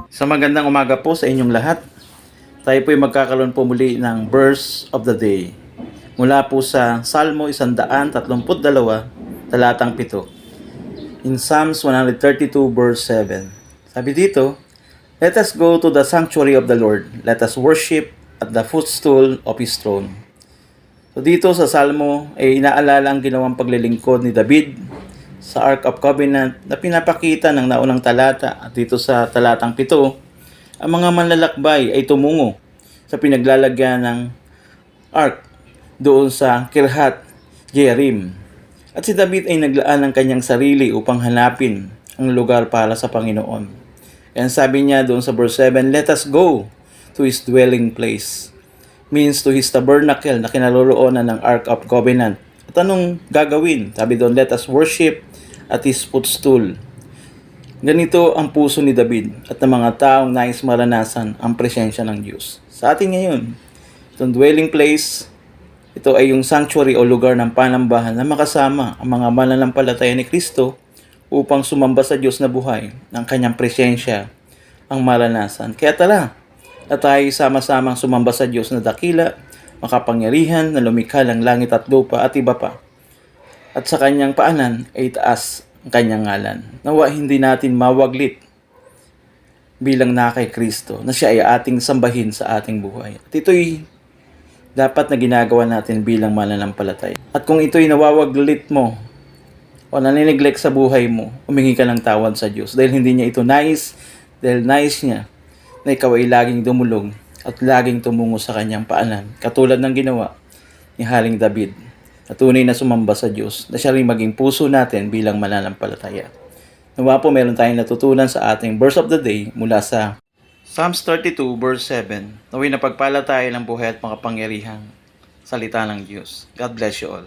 Sa magandang umaga po sa inyong lahat. Tayo po ay magkakaroon po muli ng verse of the day. Mula po sa Salmo 132, talatang 7. In Psalms 132 verse 7. Sabi dito, "Let us go to the sanctuary of the Lord. Let us worship at the footstool of His throne." So dito sa Salmo ay inaalala ang ginawang paglilingkod ni David sa Ark of Covenant na pinapakita ng naunang talata, at dito sa talatang 7, ang mga manlalakbay ay tumungo sa pinaglalagyan ng Ark doon sa Kirhat Jearim. At si David ay naglaan ng kanyang sarili upang hanapin ang lugar para sa Panginoon. And sabi niya doon sa verse 7, "Let us go to His dwelling place." Means to His tabernacle na kinaroroonan ng Ark of Covenant. At anong gagawin? Sabi doon, let us worship at His footstool. Ganito ang puso ni David at ng mga taong nais maranasan ang presensya ng Diyos. Sa atin ngayon, itong dwelling place, ito ay yung sanctuary o lugar ng panambahan na makasama ang mga mananampalataya ni Kristo upang sumamba sa Diyos na buhay ng kanyang presensya ang maranasan. Kaya tara, na tayo sama-samang sumamba sa Diyos na dakila, makapangyarihan na lumikha ng langit at lupa at iba pa. At sa kanyang paanan ay taas ang kanyang ngalan. Nawa hindi natin mawaglit bilang na kay Kristo na siya ay ating sambahin sa ating buhay. At ito'y dapat na ginagawa natin bilang mananampalataya. At kung ito'y nawawaglit mo o nanineglect sa buhay mo, humingi ka ng tawad sa Diyos dahil hindi niya ito nais, dahil nais niya na ikaw ay laging dumulog at laging tumungo sa kanyang paanan, katulad ng ginawa ni Haring David, na tunay na sumamba sa Diyos, na siya rin maging puso natin bilang mananampalataya. Nawa po meron tayong natutunan sa ating verse of the day mula sa Psalms 32 verse 7. Naway na pagpala tayo ng buhay at makapangyarihang salita ng Diyos. God bless you all.